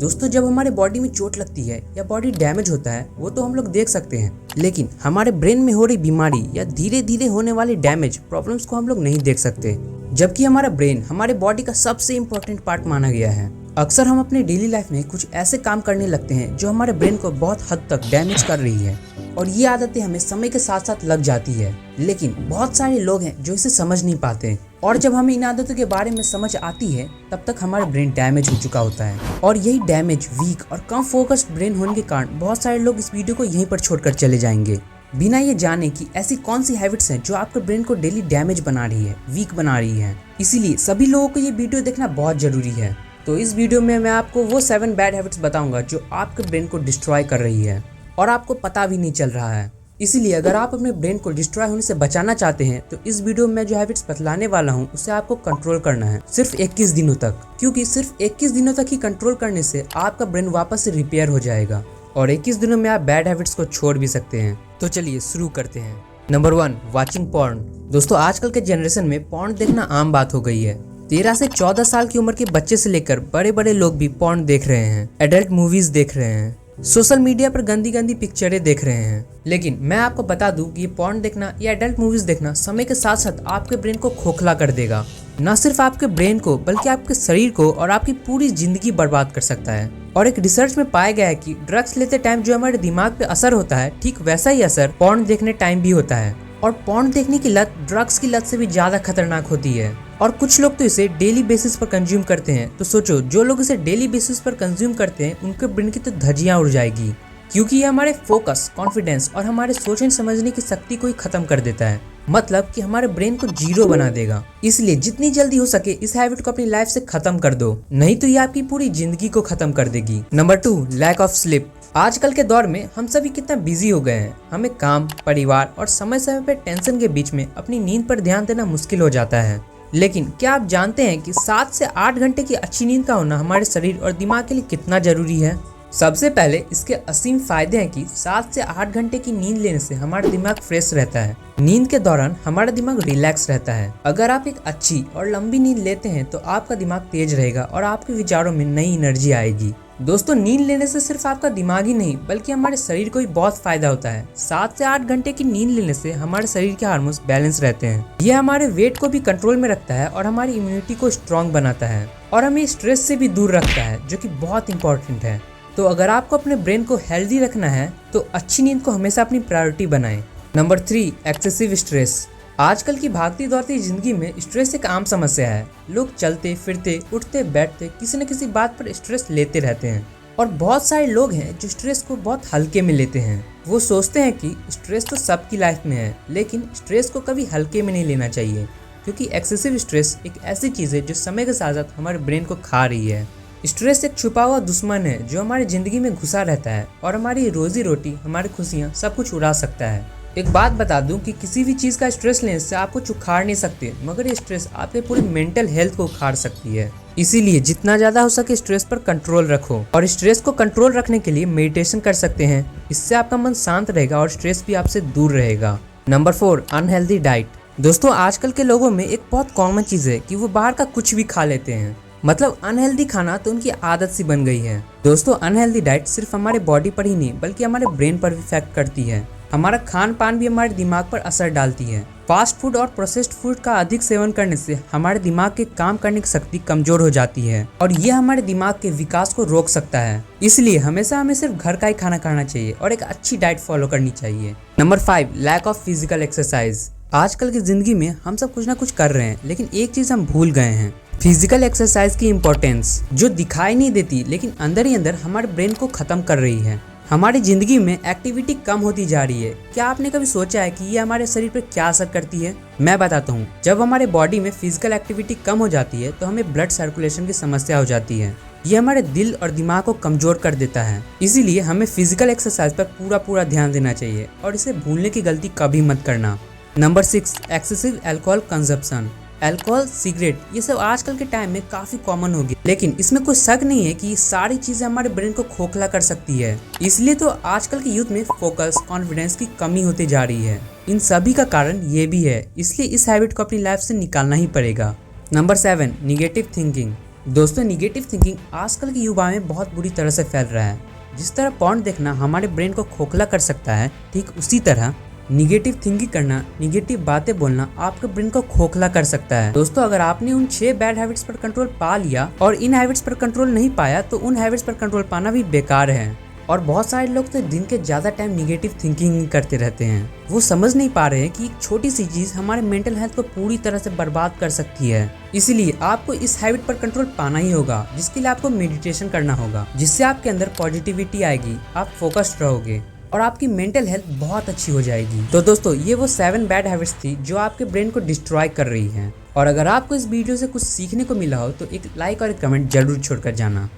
दोस्तों, जब हमारे बॉडी में चोट लगती है या बॉडी डैमेज होता है वो तो हम लोग देख सकते हैं, लेकिन हमारे ब्रेन में हो रही बीमारी या धीरे धीरे होने वाली डैमेज प्रॉब्लम्स को हम लोग नहीं देख सकते, जबकि हमारा ब्रेन हमारे बॉडी का सबसे इम्पोर्टेंट पार्ट माना गया है। अक्सर हम अपने डेली लाइफ में कुछ ऐसे काम करने लगते हैं जो हमारे ब्रेन को बहुत हद तक डैमेज कर रही है और ये आदतें हमें समय के साथ साथ लग जाती है, लेकिन बहुत सारे लोग हैं जो इसे समझ नहीं पाते और जब हमें इन आदतों के बारे में समझ आती है तब तक हमारा ब्रेन डैमेज हो चुका होता है। और यही डैमेज, वीक और कम फोकस्ड ब्रेन होने के कारण बहुत सारे लोग इस वीडियो को यहीं पर छोड़कर चले जाएंगे, बिना ये जाने कि ऐसी कौन सी हैबिट्स हैं जो आपके ब्रेन को डेली डैमेज बना रही है, वीक बना रही है। इसीलिए सभी लोगों को ये वीडियो देखना बहुत जरूरी है। तो इस वीडियो में मैं आपको वो 7 बैड हैबिट्स बताऊंगा जो आपके ब्रेन को डिस्ट्रॉय कर रही है और आपको पता भी नहीं चल रहा है। इसीलिए अगर आप अपने ब्रेन को डिस्ट्रॉय होने से बचाना चाहते हैं तो इस वीडियो में मैं जो हैबिट्स बतलाने वाला हूँ उसे आपको कंट्रोल करना है सिर्फ 21 दिनों तक, क्योंकि सिर्फ 21 दिनों तक ही कंट्रोल करने से आपका ब्रेन वापस से रिपेयर हो जाएगा और 21 दिनों में आप बैड हैबिट्स को छोड़ भी सकते हैं। तो चलिए शुरू करते हैं। Number 1, watching porn. दोस्तों, आजकल के जनरेशन में पॉर्न देखना आम बात हो गई है। 13 से 14 साल की उम्र के बच्चे से लेकर बड़े बड़े लोग भी पॉर्न देख रहे हैं, एडल्ट मूवीज देख रहे हैं, सोशल मीडिया पर गंदी गंदी पिक्चरें देख रहे हैं। लेकिन मैं आपको बता दूं कि ये पॉर्न देखना या एडल्ट मूवीज देखना समय के साथ साथ आपके ब्रेन को खोखला कर देगा। न सिर्फ आपके ब्रेन को बल्कि आपके शरीर को और आपकी पूरी जिंदगी बर्बाद कर सकता है। और एक रिसर्च में पाया गया है कि ड्रग्स लेते टाइम जो हमारे दिमाग पे असर होता है, ठीक वैसा ही असर पॉर्न देखने टाइम भी होता है। और पॉर्न देखने की लत ड्रग्स की लत से भी ज्यादा खतरनाक होती है और कुछ लोग तो इसे डेली बेसिस पर कंज्यूम करते हैं। तो सोचो, जो लोग इसे डेली बेसिस पर कंज्यूम करते हैं उनके ब्रेन की तो धज्जियां उड़ जाएगी, क्योंकि ये हमारे फोकस, कॉन्फिडेंस और हमारे सोचने समझने की शक्ति को ही खत्म कर देता है, मतलब कि हमारे ब्रेन को जीरो बना देगा। इसलिए जितनी जल्दी हो सके इस हैबिट को अपनी लाइफ से खत्म कर दो, नहीं तो ये आपकी पूरी जिंदगी को खत्म कर देगी। Number 2, lack of sleep. आजकल के दौर में हम सभी कितना बिजी हो गए हैं, हमें काम, परिवार और समय समय पर टेंशन के बीच में अपनी नींद पर ध्यान देना मुश्किल हो जाता है। लेकिन क्या आप जानते हैं कि 7 से 8 घंटे की अच्छी नींद का होना हमारे शरीर और दिमाग के लिए कितना जरूरी है? सबसे पहले इसके असीम फायदे हैं कि 7 से 8 घंटे की नींद लेने से हमारा दिमाग फ्रेश रहता है। नींद के दौरान हमारा दिमाग रिलैक्स रहता है। अगर आप एक अच्छी और लंबी नींद लेते हैं तो आपका दिमाग तेज रहेगा और आपके विचारों में नई एनर्जी आएगी। दोस्तों, नींद लेने से सिर्फ आपका दिमाग ही नहीं बल्कि हमारे शरीर को भी बहुत फायदा होता है। 7 से 8 घंटे की नींद लेने से हमारे शरीर के हार्मोन्स बैलेंस रहते हैं। यह हमारे वेट को भी कंट्रोल में रखता है और हमारी इम्यूनिटी को स्ट्रॉन्ग बनाता है और हमें स्ट्रेस से भी दूर रखता है, जो कि बहुत इंपॉर्टेंट है। तो अगर आपको अपने ब्रेन को हेल्दी रखना है तो अच्छी नींद को हमेशा अपनी प्रायोरिटी बनाएं। Number 3, excessive stress. आजकल की भागती दौड़ती जिंदगी में स्ट्रेस एक आम समस्या है। लोग चलते फिरते, उठते बैठते किसी न किसी बात पर स्ट्रेस लेते रहते हैं और बहुत सारे लोग हैं जो स्ट्रेस को बहुत हल्के में लेते हैं। वो सोचते हैं कि स्ट्रेस तो सबकी लाइफ में है, लेकिन स्ट्रेस को कभी हल्के में नहीं लेना चाहिए, क्योंकि एक्सेसिव स्ट्रेस एक ऐसी चीज़ है जो समय के साथ साथ हमारे ब्रेन को खा रही है। स्ट्रेस एक छुपा हुआ दुश्मन है जो हमारी जिंदगी में घुसा रहता है और हमारी रोजी रोटी, हमारी खुशियाँ सब कुछ उड़ा सकता है। एक बात बता दूं कि किसी भी चीज़ का स्ट्रेस लेने से आप कुछ उखाड़ नहीं सकते, मगर ये स्ट्रेस आपके पूरी मेंटल हेल्थ को उखाड़ सकती है। इसीलिए जितना ज़्यादा हो सके स्ट्रेस पर कंट्रोल रखो और स्ट्रेस को कंट्रोल रखने के लिए मेडिटेशन कर सकते हैं। इससे आपका मन शांत रहेगा और स्ट्रेस भी आपसे दूर रहेगा। Number 4, unhealthy diet. दोस्तों, आजकल के लोगों में एक बहुत कॉमन चीज़ है कि वो बाहर का कुछ भी खा लेते हैं, मतलब अनहेल्दी खाना तो उनकी आदत सी बन गई है। दोस्तों, अनहेल्दी डाइट सिर्फ हमारे बॉडी पर ही नहीं बल्कि हमारे ब्रेन पर भी इफेक्ट करती है। हमारा खान पान भी हमारे दिमाग पर असर डालती है। फास्ट फूड और प्रोसेस्ड फूड का अधिक सेवन करने से हमारे दिमाग के काम करने की शक्ति कमजोर हो जाती है और यह हमारे दिमाग के विकास को रोक सकता है। इसलिए हमेशा हमें सिर्फ घर का ही खाना खाना चाहिए और एक अच्छी डाइट फॉलो करनी चाहिए। Number 5, lack of physical exercise. आजकल की जिंदगी में हम सब कुछ ना कुछ कर रहे हैं, लेकिन एक चीज हम भूल गए हैं, फिजिकल एक्सरसाइज की इम्पोर्टेंस, जो दिखाई नहीं देती लेकिन अंदर ही अंदर हमारे ब्रेन को खत्म कर रही है। हमारी जिंदगी में एक्टिविटी कम होती जा रही है। क्या आपने कभी सोचा है कि ये हमारे शरीर पर क्या असर करती है? मैं बताता हूँ। जब हमारे बॉडी में फिजिकल एक्टिविटी कम हो जाती है तो हमें ब्लड सर्कुलेशन की समस्या हो जाती है। ये हमारे दिल और दिमाग को कमजोर कर देता है। इसीलिए हमें फिजिकल एक्सरसाइज पर पूरा ध्यान देना चाहिए और इसे भूलने की गलती कभी मत करना। Number 6, excessive alcohol consumption. Alcohol, cigarette, ये सब आजकल के टाइम में काफी कॉमन हो गई, लेकिन इसमें कोई शक नहीं है कि ये सारी चीजें हमारे ब्रेन को खोखला कर सकती है। इसलिए तो आजकल के यूथ में फोकस, कॉन्फिडेंस की कमी होती जा रही है। इन सभी का कारण ये भी है, इसलिए इस हैबिट को अपनी लाइफ से निकालना ही पड़ेगा। Number 7, negative thinking. दोस्तों निगेटिव थिंकिंग आजकल के युवा में बहुत बुरी तरह से फैल रहा है। जिस तरह पॉर्न देखना हमारे ब्रेन को खोखला कर सकता है, ठीक उसी तरह निगेटिव थिंकिंग करना, निगेटिव बातें बोलना आपके ब्रेन को खोखला कर सकता है। दोस्तों अगर आपने उन 6 बैड हैबिट्स पर कंट्रोल पा लिया और इन हैबिट्स पर कंट्रोल नहीं पाया तो उन हैबिट्स पर कंट्रोल पाना भी बेकार है। और बहुत सारे लोग तो दिन के ज़्यादा टाइम निगेटिव थिंकिंग करते रहते हैं। वो समझ नहीं पा रहे हैं कि एक छोटी सी चीज़ हमारे मेंटल हेल्थ को पूरी तरह से बर्बाद कर सकती है। इसीलिए आपको इस हैबिट पर कंट्रोल पाना ही होगा, जिसके लिए आपको मेडिटेशन करना होगा, जिससे आपके अंदर पॉजिटिविटी आएगी, आप फोकस्ड रहोगे और आपकी मेंटल हेल्थ बहुत अच्छी हो जाएगी। तो दोस्तों ये वो 7 बैड हैबिट्स थी जो आपके ब्रेन को डिस्ट्रॉय कर रही हैं। और अगर आपको इस वीडियो से कुछ सीखने को मिला हो तो एक लाइक और एक कमेंट जरूर छोड़कर जाना।